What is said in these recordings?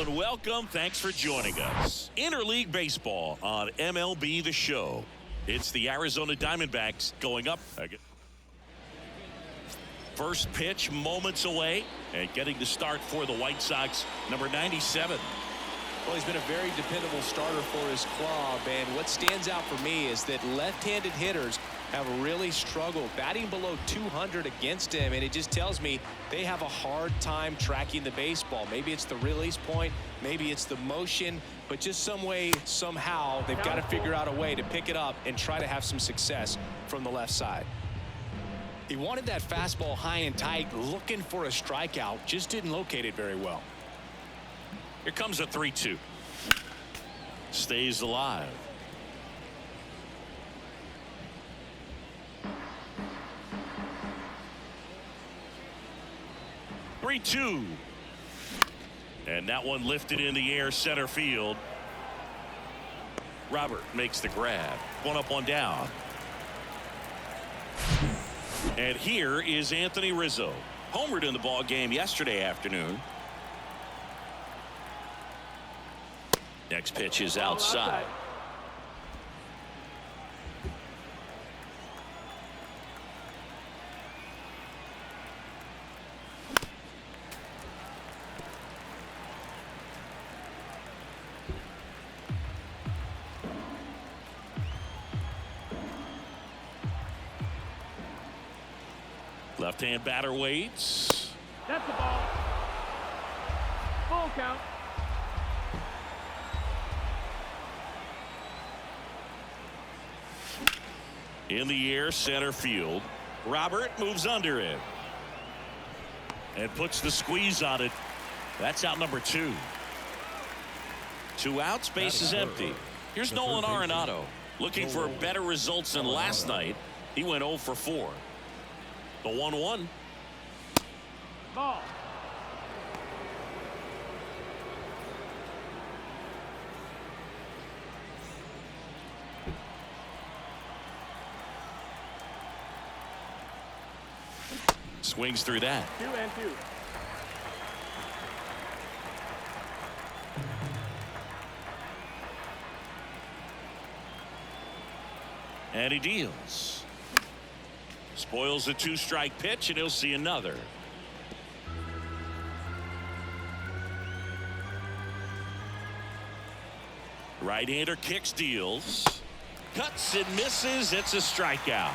and welcome. Thanks for joining us. Interleague Baseball on MLB The Show. It's the Arizona Diamondbacks going up. First pitch moments away, and getting the start for the White Sox, number 97. Well, he's been a very dependable starter for his club, and what stands out for me is that left-handed hitters have really struggled batting below 200 against him, and it just tells me they have a hard time tracking the baseball. Maybe it's the release point, maybe it's the motion, but just some way, somehow, they've got to figure out a way to pick it up and try to have some success from the left side. He wanted that fastball high and tight, looking for a strikeout, just didn't locate it very well. Here comes a 3-2. Stays alive. Three-two. And that one lifted in the air center field. Robert makes the grab. One up, one down. And here is Anthony Rizzo. Homered in the ball game yesterday afternoon. Next pitch is outside. Left-hand batter waits. That's the ball. Full count. In the air, center field. Robert moves under it and puts the squeeze on it. That's out number 2. 2 outs, base is empty. Here's Nolan Arenado looking for better results than last night. He went 0 for 4. The 1-1. Ball. Swings through that. 2-2. And he deals. Spoils the 2-strike pitch, and he'll see another. Right-hander kicks, deals. Cuts and misses. It's a strikeout.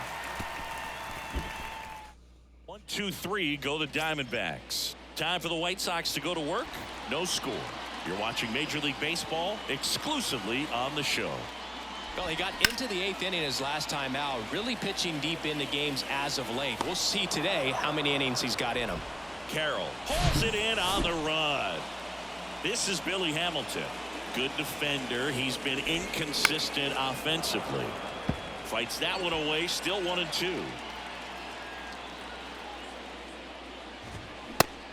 1, 2, 3 go the Diamondbacks. Time for the White Sox to go to work. No score. You're watching Major League Baseball exclusively on the show. Well, he got into the 8th inning his last time out, really pitching deep into games as of late. We'll see today how many innings he's got in him. Carroll pulls it in on the run. This is Billy Hamilton. Good defender. He's been inconsistent offensively. Fights that one away. Still 1-2.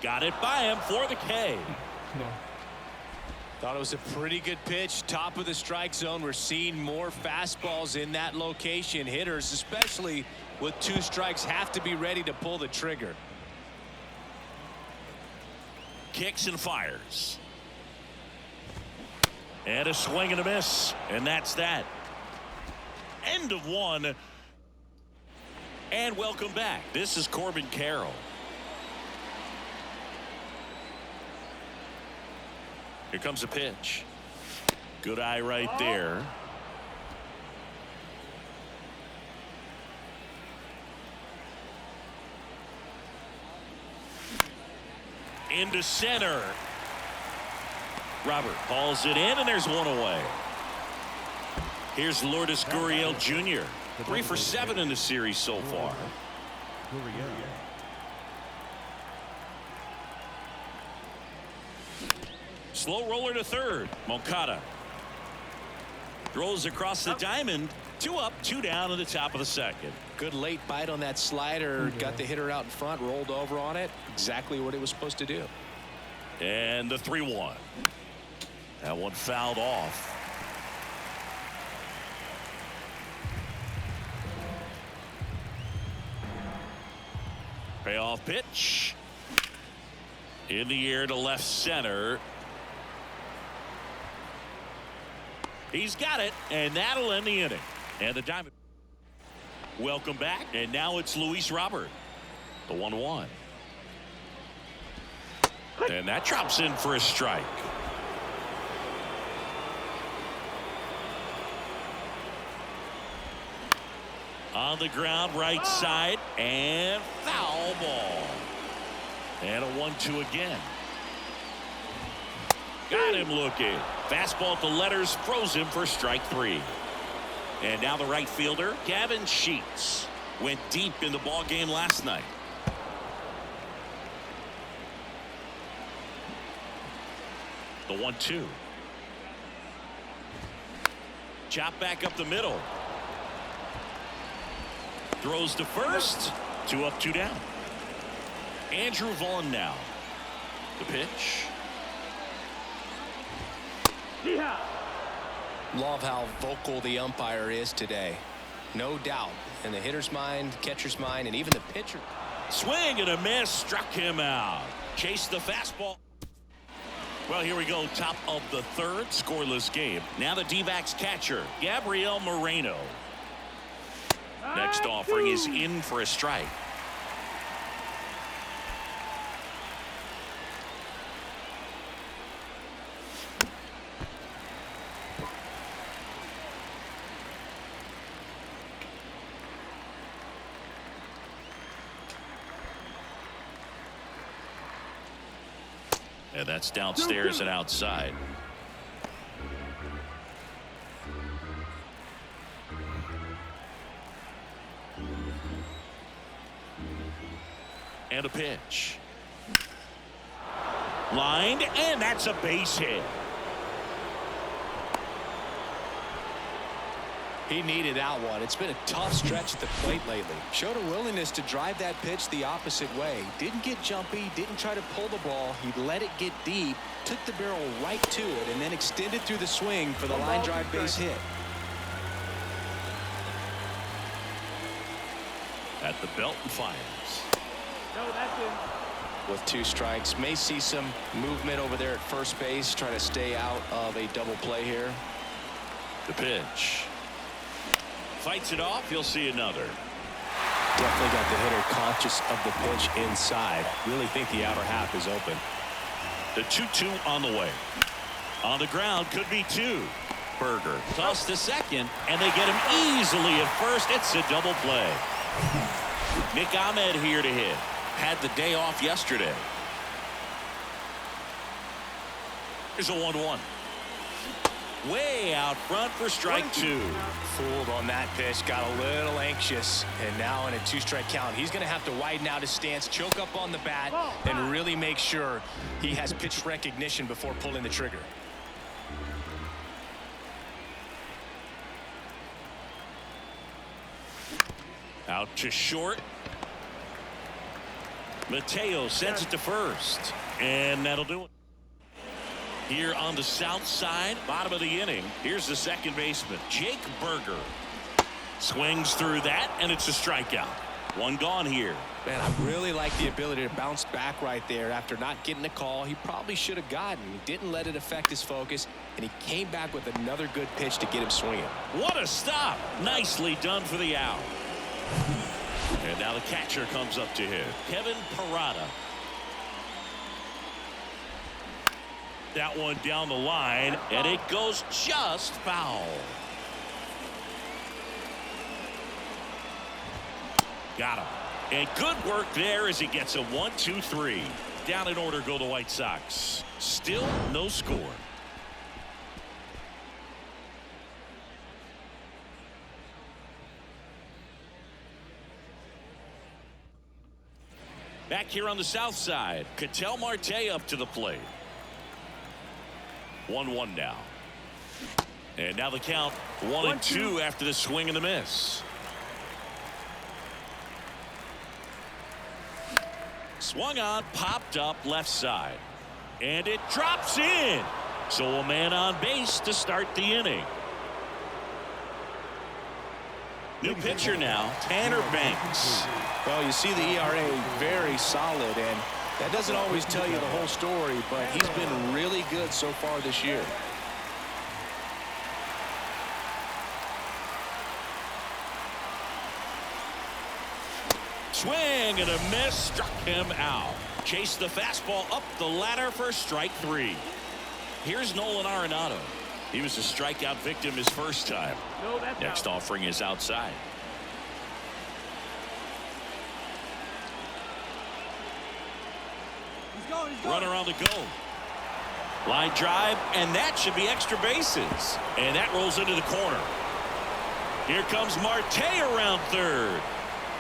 Got it by him for the K. Thought it was a pretty good pitch. Top of the strike zone. We're seeing more fastballs in that location. Hitters, especially with 2 strikes, have to be ready to pull the trigger. Kicks and fires. And a swing and a miss. And that's that. End of 1. And welcome back. This is Corbin Carroll. Here comes a pitch. Good eye right there. Into center. Robert hauls it in, and there's one away. Here's Lourdes Gurriel Jr. 3 for 7 in the series so far. Slow roller to third. Moncada throws across the diamond. 2 up, 2 down in the top of the second. Good late bite on that slider. Got the hitter out in front, rolled over on it. Exactly what it was supposed to do. And the 3-1. That one fouled off. Payoff pitch. In the air to left center. He's got it, and that'll end the inning. And the Diamond. Welcome back, and now it's Luis Robert. The 1-1. And that drops in for a strike. On the ground, right side, and foul ball. And a 1-2 again. Got him looking. Fastball at the letters, froze him for strike 3. And now the right fielder, Gavin Sheets, went deep in the ball game last night. The 1-2. Chop back up the middle. Throws to first. 2 up, 2 down. Andrew Vaughn now. The pitch. Yeah. Love how vocal the umpire is today. No doubt. In the hitter's mind, catcher's mind, and even the pitcher. Swing and a miss. Struck him out. Chased the fastball. Well, here we go. Top of the third. Scoreless game. Now the D-backs catcher, Gabriel Moreno. Next offering is in for a strike. And that's downstairs and outside. And a pitch. Lined, and that's a base hit. He needed that one. It's been a tough stretch at the plate lately. Showed a willingness to drive that pitch the opposite way. Didn't get jumpy, didn't try to pull the ball. He let it get deep, took the barrel right to it, and then extended through the swing for the line drive base hit. At the belt and fires. No, that's in. With 2 strikes, may see some movement over there at first base, trying to stay out of a double play here. The pitch. Fights it off. He'll see another. Definitely got the hitter conscious of the pitch inside. Really think the outer half is open. The 2-2 on the way. On the ground, could be 2. Berger tossed to second, and they get him easily at first. It's a double play. Nick Ahmed here to hit. Had the day off yesterday. Here's a 1-1. Way out front for strike 2. Fooled on that pitch, got a little anxious, and now in a 2-strike count, he's going to have to widen out his stance, choke up on the bat, and really make sure he has pitch recognition before pulling the trigger. Out to short. Mateo sends it to first, and that'll do it. Here on the south side, bottom of the inning, here's the second baseman, Jake Berger. Swings through that, and it's a strikeout. 1 gone here. Man, I really like the ability to bounce back right there after not getting a call he probably should have gotten. He didn't let it affect his focus, and he came back with another good pitch to get him swinging. What a stop. Nicely done for the out. And now the catcher comes up to hit. Kevin Parada. That one down the line, and it goes just foul. Got him. And good work there as he gets a 1-2-3. Down in order go the White Sox. Still no score. Back here on the south side, Ketel Marte up to the plate. 1-1 now. And now the count 1-2 after the swing and the miss. Swung on, popped up left side. And it drops in. So a man on base to start the inning. New pitcher now, Tanner Banks. Well, you see the ERA very solid, and that doesn't always tell you the whole story, but he's been really good so far this year. Swing and a miss, struck him out. Chased the fastball up the ladder for strike 3. Here's Nolan Arenado. He was a strikeout victim his first time. No, that's Next out. offering is outside. He's going. Runner on the go. Line drive, and that should be extra bases. And that rolls into the corner. Here comes Marte around third.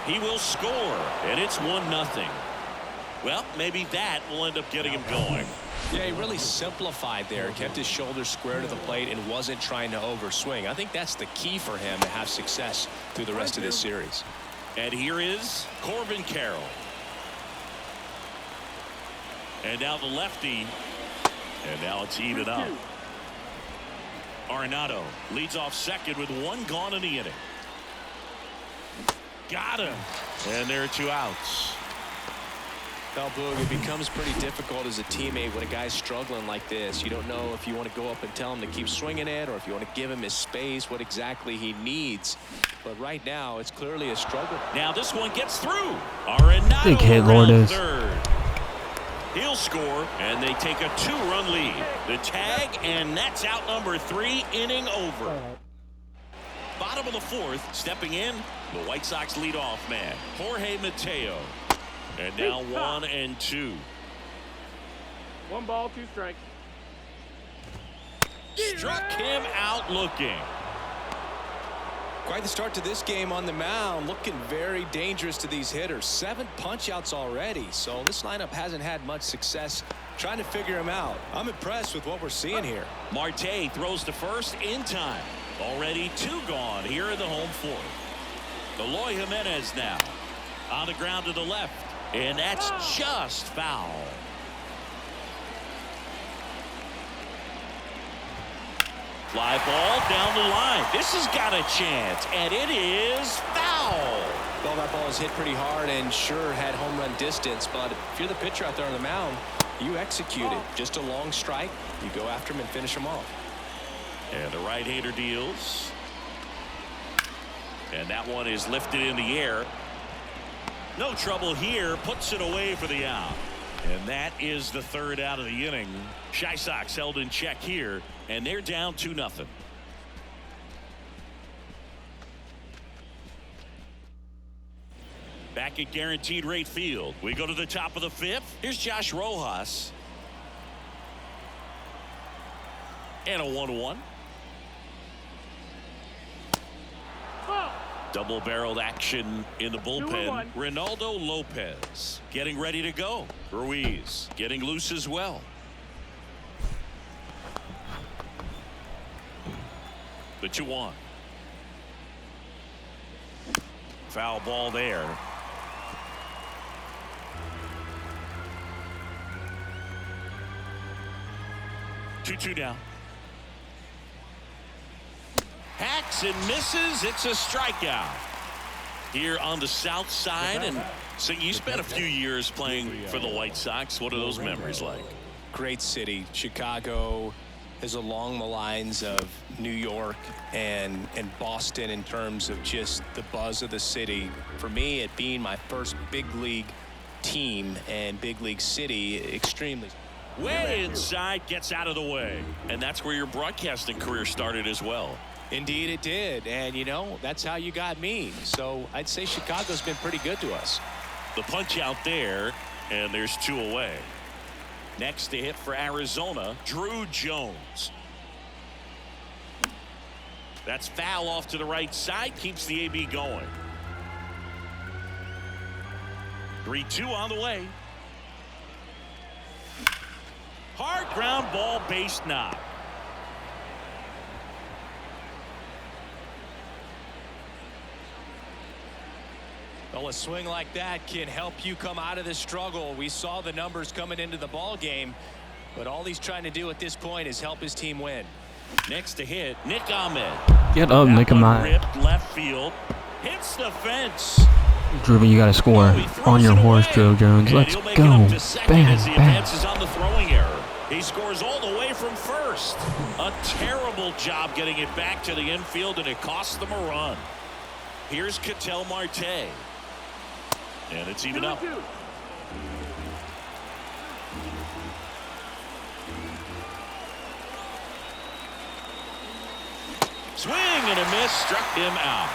He will score, and it's 1-0. Well, maybe that will end up getting him going. Yeah, he really simplified there, kept his shoulders square to the plate and wasn't trying to overswing. I think that's the key for him to have success through the rest of this series. And here is Corbin Carroll. And now the lefty. And now it's even up. Arenado leads off second with 1 gone in the inning. Got him. And there are 2 outs. Well, Boog, it becomes pretty difficult as a teammate when a guy's struggling like this. You don't know if you want to go up and tell him to keep swinging it or if you want to give him his space, what exactly he needs. But right now, it's clearly a struggle. Now this one gets through. Arenado Big hit, around Lourdes. third. He'll score, and they take a 2-run lead. The tag, and that's out number 3, inning over. Bottom of the 4th, stepping in, the White Sox leadoff man, Jorge Mateo. And now 1-2. 1 ball, 2 strikes. Struck him out looking. Quite the start to this game on the mound, looking very dangerous to these hitters. 7 punch-outs already, so this lineup hasn't had much success trying to figure him out. I'm impressed with what we're seeing here. Marte throws to first in time. Already 2 gone here in the home 4th. Eloy Jimenez now on the ground to the left, and that's just foul. Fly ball down the line. This has got a chance, and it is foul. Well, that ball is hit pretty hard and sure had home run distance, but if you're the pitcher out there on the mound, you execute it. Just a long strike. You go after him and finish him off. And the right-hander deals. And that one is lifted in the air. No trouble here. Puts it away for the out. And that is the 3rd out of the inning. Chi Sox held in check here, and they're down 2-0. Back at Guaranteed Rate Field, we go to the top of the 5th. Here's Josh Rojas. And a 1-1. Double-barreled action in the bullpen. Ronaldo Lopez getting ready to go. Ruiz getting loose as well. The 2-1. Foul ball there. Two down. Hacks and misses. It's a strikeout here on the south side. And so you spent a few years playing for the White Sox. What are those memories like? Great city. Chicago is along the lines of New York and Boston in terms of just the buzz of the city. For me, it being my first big league team and big league city, extremely. Way inside, gets out of the way. And that's where your broadcasting career started as well. Indeed it did, and you know, that's how you got me. So I'd say Chicago's been pretty good to us. The punch out there, and there's 2 away. Next to hit for Arizona, Drew Jones. That's foul off to the right side, keeps the AB going. 3-2 on the way. Hard ground ball, base knock. Well, a swing like that can help you come out of the struggle. We saw the numbers coming into the ball game, but all he's trying to do at this point is help his team win. Next to hit, Nick Ahmed. Get up, Nick Ahmed. Ripped left field, hits the fence. Driven, you got to score on your horse, Joe Jones. Let's go. Bam, bam. On the throwing error. He scores all the way from first. A terrible job getting it back to the infield, and it costs them a run. Here's Ketel Marte. And it's even up. 2-2. Swing and a miss, struck him out.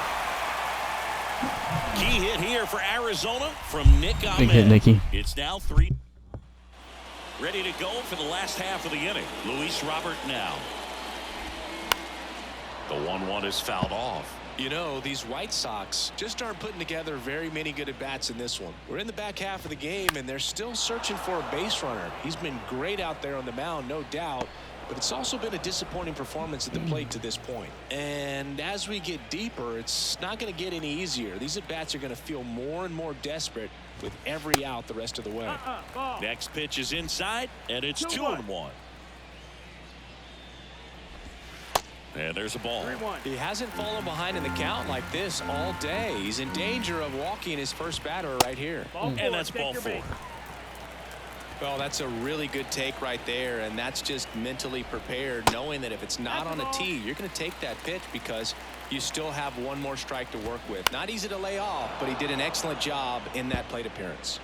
Key hit here for Arizona from Nick Ahmed. Big hit, Nicky. It's now 3. Ready to go for the last half of the inning. Luis Robert now. The 1-1 is fouled off. You know, these White Sox just aren't putting together very many good at-bats in this one. We're in the back half of the game, and they're still searching for a base runner. He's been great out there on the mound, no doubt, but it's also been a disappointing performance at the plate to this point. And as we get deeper, it's not going to get any easier. These at-bats are going to feel more and more desperate with every out the rest of the way. Ball. Next pitch is inside, and it's 2-1. And there's a ball. 3-1. He hasn't fallen behind in the count like this all day. He's in danger of walking his first batter right here. Ball four. And that's Take ball your 4. base. Well, that's a really good take right there, and that's just mentally prepared, knowing that if it's not on a tee, you're going to take that pitch because you still have one more strike to work with. Not easy to lay off, but he did an excellent job in that plate appearance.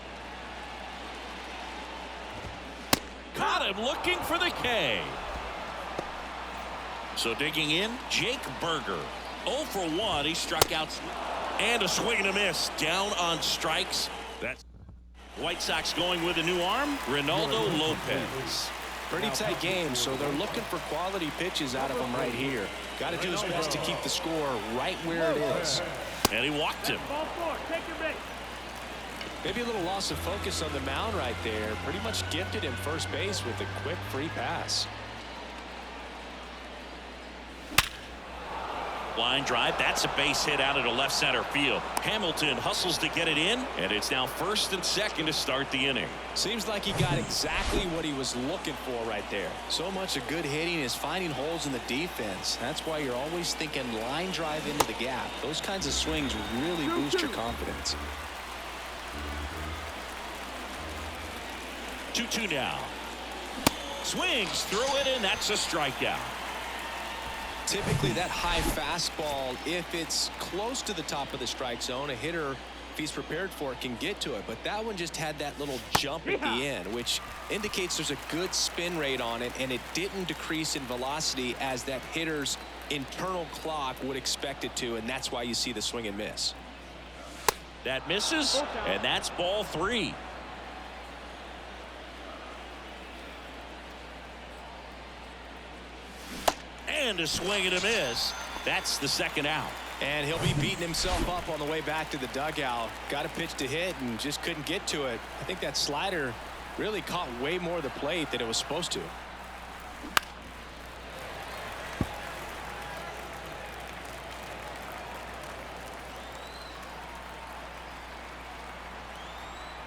Caught him looking for the K. So digging in, Jake Berger. 0 for 1. He struck out. And a swing and a miss. Down on strikes. That's White Sox going with a new arm. Ronaldo Lopez. Pretty tight game, so they're looking for quality pitches out of him right here. Got to do his best to keep the score right where it is. And he walked him. Ball 4. Take your base. Maybe a little loss of focus on the mound right there. Pretty much gifted him first base with a quick free pass. Line drive. That's a base hit out into left center field. Hamilton hustles to get it in, and it's now 1st and 2nd to start the inning. Seems like he got exactly what he was looking for right there. So much of good hitting is finding holes in the defense. That's why you're always thinking line drive into the gap. Those kinds of swings really boost your confidence. 2-2 now. Swings through it, and that's a strikeout. Typically that high fastball, if it's close to the top of the strike zone, a hitter, if he's prepared for it, can get to it. But that one just had that little jump at the end, which indicates there's a good spin rate on it, and it didn't decrease in velocity as that hitter's internal clock would expect it to, and that's why you see the swing and miss. That misses, and that's ball 3. And a swing and a miss. That's the 2nd out. And he'll be beating himself up on the way back to the dugout. Got a pitch to hit and just couldn't get to it. I think that slider really caught way more of the plate than it was supposed to.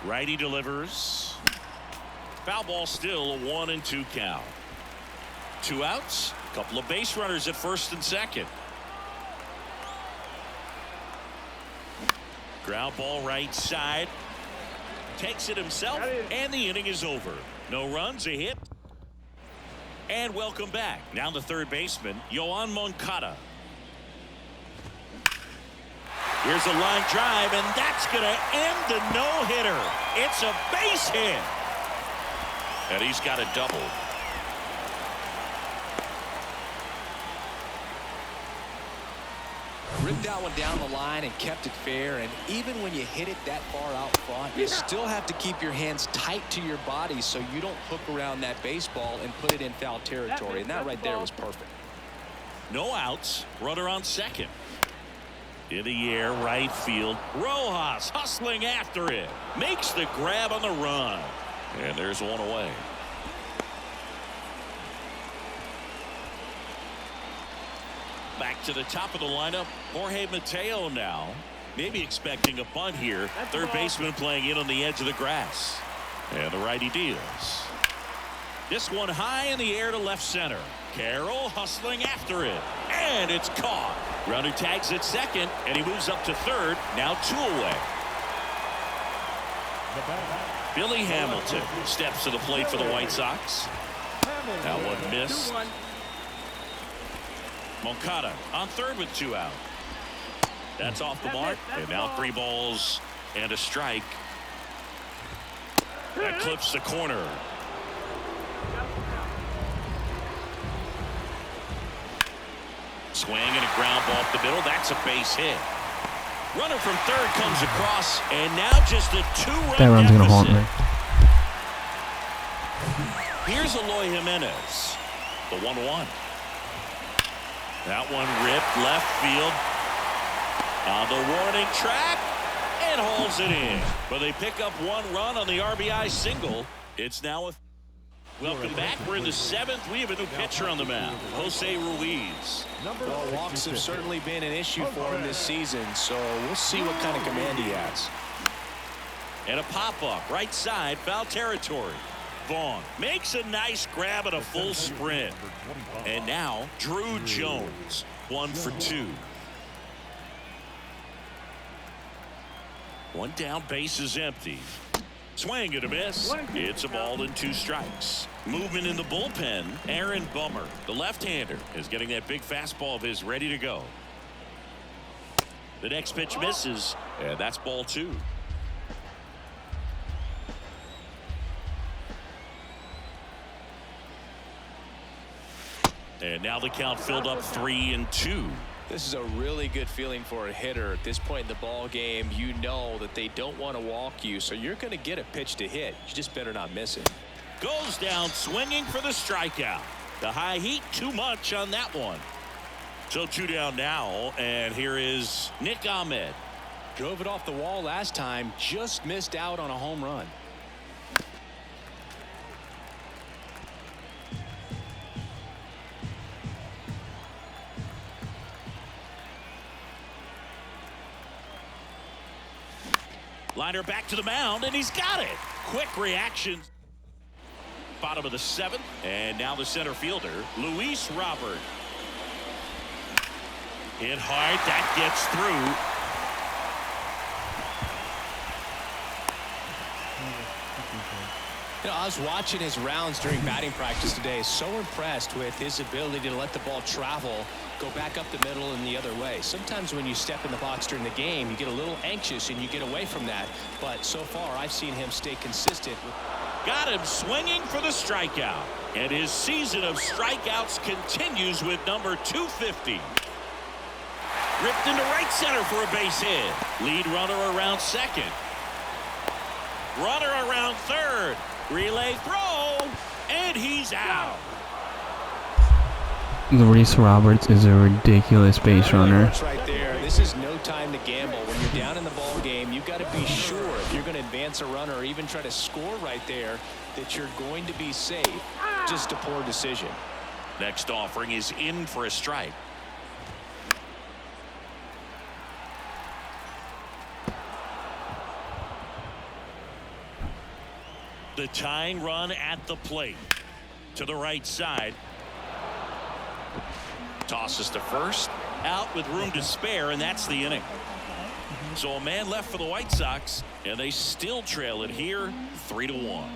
Righty delivers. Foul ball, still a 1-2 count. 2 outs. Couple of base runners at 1st and 2nd. Ground ball right side. Takes it himself, and the inning is over. No runs, a hit. And welcome back. Now the third baseman, Yoan Moncada. Here's a line drive, and that's going to end the no-hitter. It's a base hit. And he's got a double. Ripped that one down the line and kept it fair, and even when you hit it that far out front, you still have to keep your hands tight to your body so you don't hook around that baseball and put it in foul territory, and that right there was perfect. No outs. Runner on 2nd. In the air, right field. Rojas hustling after it. Makes the grab on the run. And there's one away. Back to the top of the lineup, Jorge Mateo now. Maybe expecting a bunt here. Third baseman playing in on the edge of the grass. And the righty deals. This one high in the air to left center. Carroll hustling after it. And it's caught. Runner tags at 2nd, and he moves up to 3rd. Now 2 away. Billy Hamilton steps to the plate for the White Sox. That one missed. 2-1. Moncada on 3rd with 2 out. That's off the mark, and now 3 balls And a strike. That clips the corner. Swing and a ground ball up the middle. That's a base hit. Runner from third comes across, and now just a 2-run That run's gonna haunt me. Here's Eloy Jimenez. The 1-1. That one ripped left field. On the warning track, and hauls it in. But they pick up 1 run on the RBI single. It's now a... Welcome back. We're in the 7th. We have a new pitcher on the mound, Jose Ruiz. Well, walks have certainly been an issue for him this season, so we'll see what kind of command he has. And a pop-up, right side, foul territory. Vaughn makes a nice grab at a full sprint. And now, Drew Jones, 1 for 2. 1 down, base is empty. Swing and a miss. It's a ball and 2 strikes. Movement in the bullpen. Aaron Bummer, the left-hander, is getting that big fastball of his ready to go. The next pitch misses, and that's ball 2. And now the count filled up 3-2. This is a really good feeling for a hitter at this point in the ball game. You know that they don't want to walk you, so you're going to get a pitch to hit. You just better not miss it. Goes down swinging for the strikeout. The high heat too much on that one. So 2 down now, and here is Nick Ahmed. Drove it off the wall last time, just missed out on a home run. Liner back to the mound, and he's got it. Quick reaction. Bottom of the 7th, and now the center fielder, Luis Robert. Hit hard, that gets through. You know, I was watching his rounds during batting practice today. So impressed with his ability to let the ball travel, go back up the middle and the other way. Sometimes when you step in the box during the game, you get a little anxious and you get away from that. But so far, I've seen him stay consistent. Got him swinging for the strikeout. And his season of strikeouts continues with number 250. Ripped into right center for a base hit. Lead runner around second. Runner around third. Relay throw, and he's out. Luis Roberts is a ridiculous base runner. Right there. This is no time to gamble. When you're down in the ball game, you've got to be sure if you're going to advance a runner or even try to score right there that you're going to be safe. Just a poor decision. Next offering is in for a strike. The tying run at the plate. To the right side. Tosses to first. Out with room to spare, and that's the inning. So a man left for the White Sox, and they still trail it here 3-1.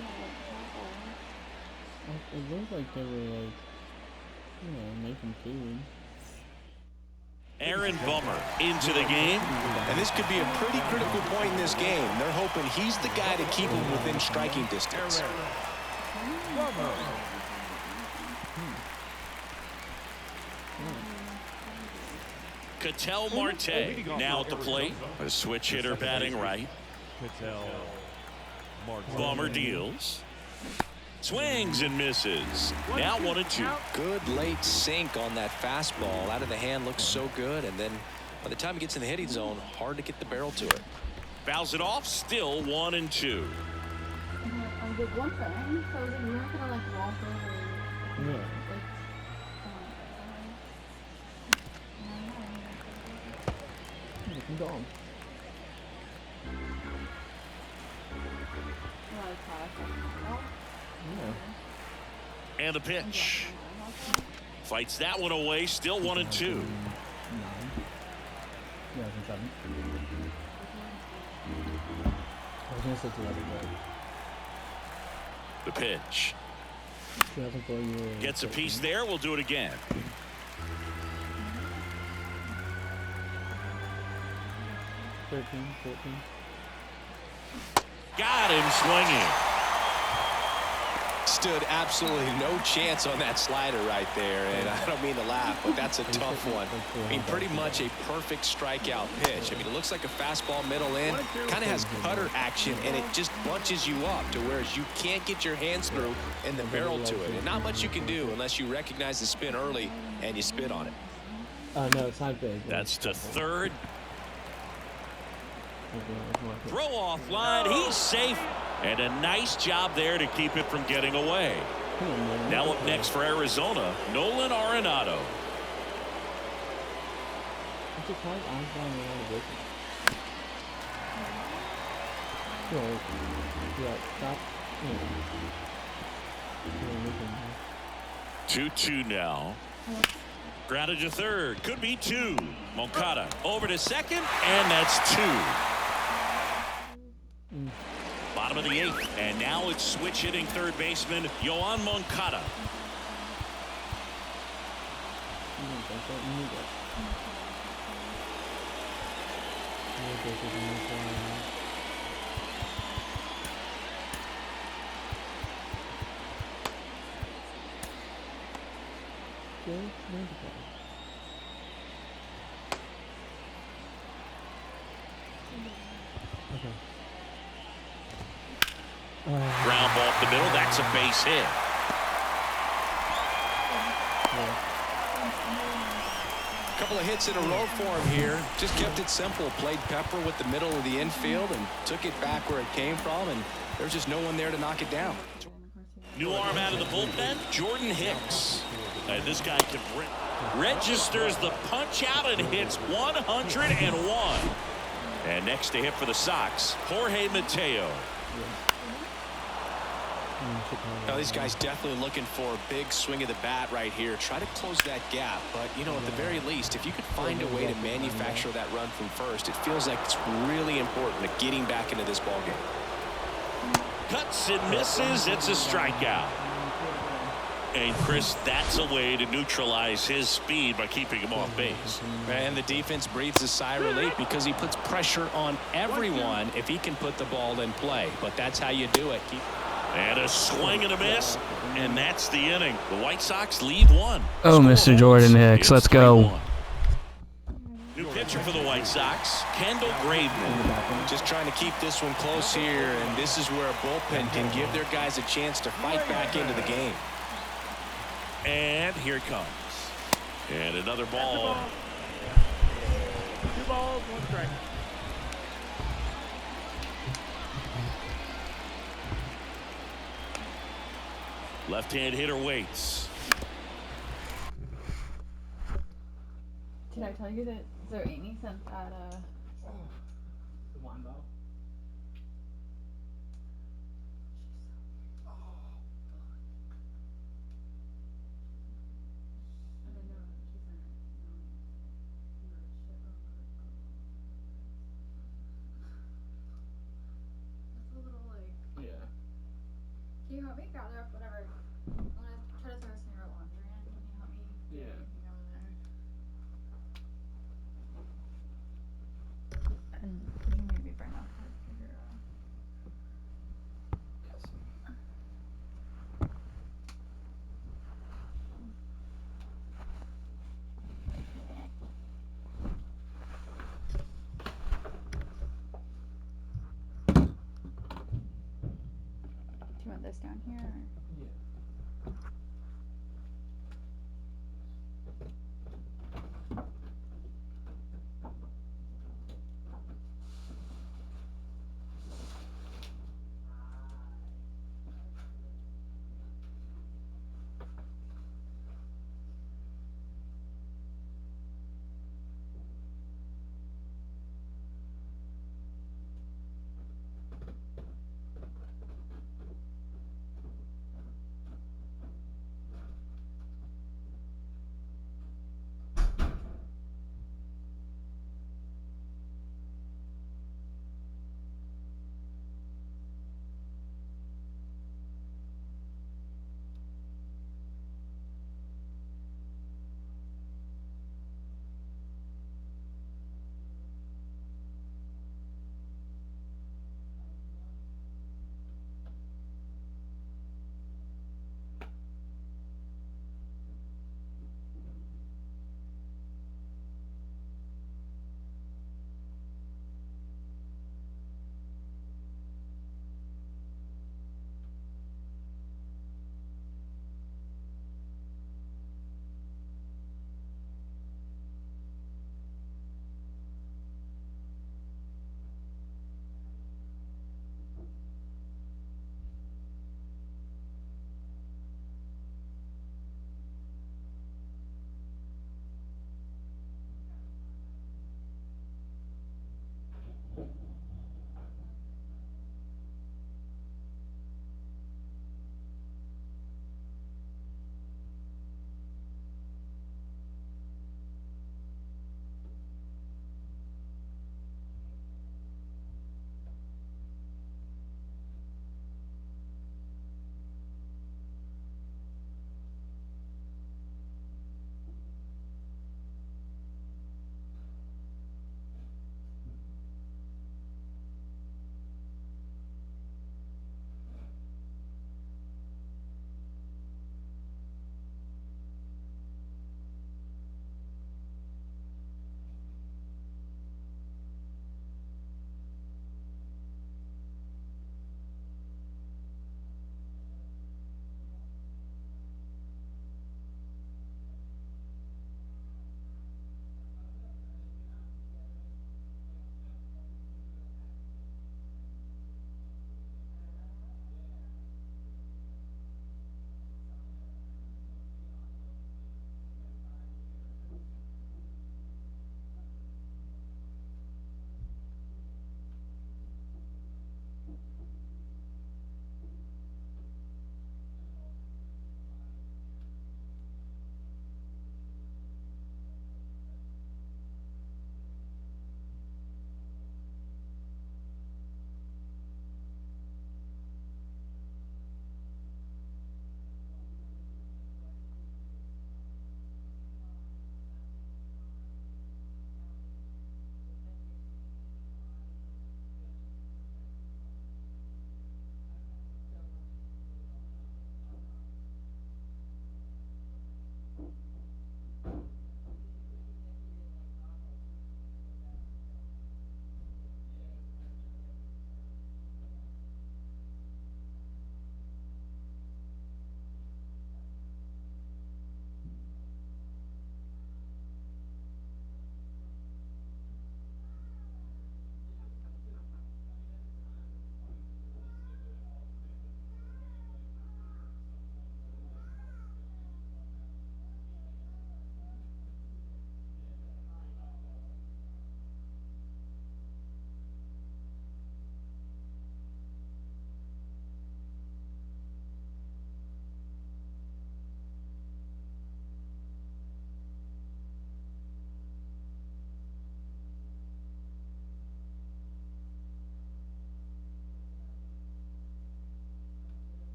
It looked like they were making food. Aaron Bummer into the game. And this could be a pretty critical point in this game. They're hoping he's the guy to keep him within striking distance. Ketel Marte now at the plate. A switch hitter batting right. Bummer deals. Swings and misses. Now 1-2. Good late sink on that fastball. Out of the hand, looks so good. And then by the time it gets in the hitting zone, hard to get the barrel to it. Fouls it off. Still 1-2. I did one thing, so you're not gonna like walk over. Yeah. Go on. And the pitch. Fights that one away. Still 1-2. 9. Yeah, 7. I was gonna say 11, The pitch. 2004. Gets a piece there. We'll do it again. 13, 14. Got him swinging. Stood absolutely no chance on that slider right there, and I don't mean to laugh, but that's a tough one. I mean, pretty much a perfect strikeout pitch. I mean, it looks like a fastball middle in, kind of has cutter action, and it just bunches you up to where you can't get your hands through and the barrel to it. And not much you can do unless you recognize the spin early and you spit on it. No, it's not big. That's to third. Throw off line. He's safe. And a nice job there to keep it from getting away. Now up next for Arizona, Nolan Arenado. Yeah, 2-2 now. Grounded to third. Could be two. Moncada over to second, and that's two. Bottom of the eighth, and now it's switch hitting third baseman Yoan Moncada. Ground ball up the middle. That's a base hit. A couple of hits in a row for him here. Just kept it simple. Played pepper with the middle of the infield and took it back where it came from, and there's just no one there to knock it down. New arm out of the bullpen, Jordan Hicks. And this guy can registers the punch out and hits 101. And next to hit for the Sox, Jorge Mateo. Now, these guys definitely looking for a big swing of the bat right here. Try to close that gap. But, you know, at the very least, if you could find a way to manufacture that run from first, it feels like it's really important to getting back into this ballgame. Cuts and misses. It's a strikeout. And, Chris, that's a way to neutralize his speed by keeping him off base. And the defense breathes a sigh of relief because he puts pressure on everyone if he can put the ball in play. But that's how you do it. And a swing and a miss, and that's the inning. The White Sox lead one. Oh, Mr. Jordan Hicks, let's go. New pitcher for the White Sox, Kendall Graveman. Just trying to keep this one close here, and this is where a bullpen can give their guys a chance to fight back into the game. And here it comes. And another ball. 2 balls, 1 strike. Left-hand hitter waits. Did I tell you that so Amy sent that The wine bottle. That's a little like, Yeah. can you help me gather up whatever? I'm gonna try to throw some of your laundry in. Can you help me get Yeah. anything over there? And could you maybe bring up her figure out? Do you want this down here? Or?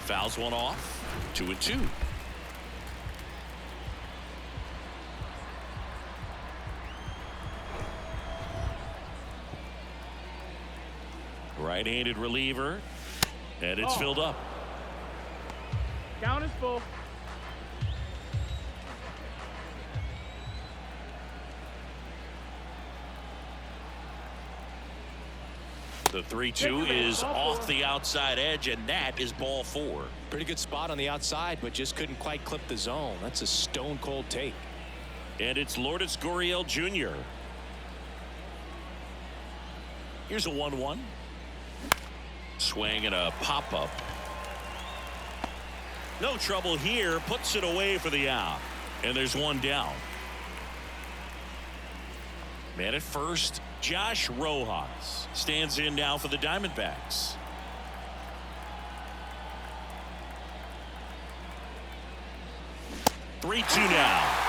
Fouls one off. 2-2. Right-handed reliever, and it's filled up. Count is full. The 3-2 is off the outside edge, and that is ball 4. Pretty good spot on the outside, but just couldn't quite clip the zone. That's a stone cold take. And it's Lourdes Gurriel Jr. Here's a 1-1. Swing and a pop-up. No trouble here. Puts it away for the out. And there's one down. Man at first, Josh Rojas stands in now for the Diamondbacks. Three-two now.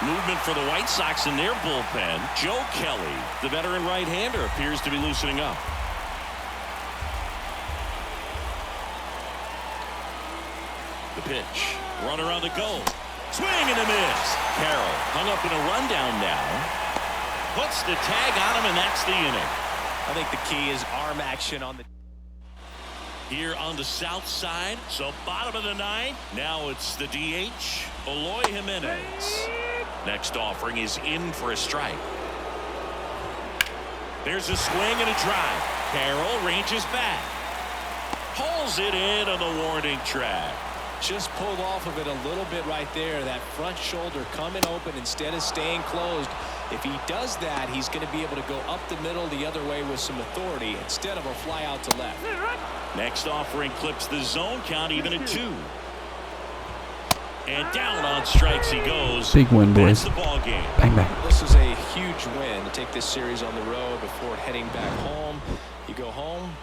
Movement for the White Sox in their bullpen. Joe Kelly, the veteran right-hander, appears to be loosening up. The pitch. Runner on the go. Swing and a miss. Carroll hung up in a rundown now. Puts the tag on him, and that's the inning. I think the key is arm action on the. Here on the south side, so bottom of the ninth. Now it's the DH, Eloy Jimenez. Next offering is in for a strike. There's a swing and a drive. Carroll ranges back. Pulls it in on the warning track. Just pulled off of it a little bit right there. That front shoulder coming open instead of staying closed. If he does that, he's going to be able to go up the middle the other way with some authority instead of a fly out to left. Next offering clips the zone count even at 2. And down on strikes he goes. Big win, boys. That's the ball game. Bang, bang. This is a huge win to take this series on the road before heading back home. You go home,